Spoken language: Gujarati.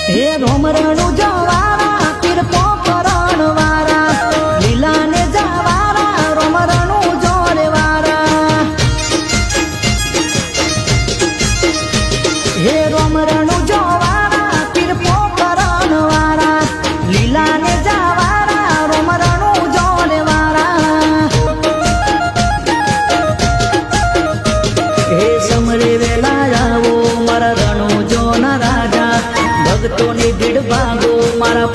હે રોમરણું જવારા પીર પોકરણ વારા લીલા ને જવારા રોમરણું જોરે વારા હે રોમરણું જવારા પીર પોકરણ વારા લીલા ને જવારા રોમરણું જોરે વારા હે સમરે વેલા આવો મારા રણું જોના રાજા ભક્તોની ભીડ ભાગો મારા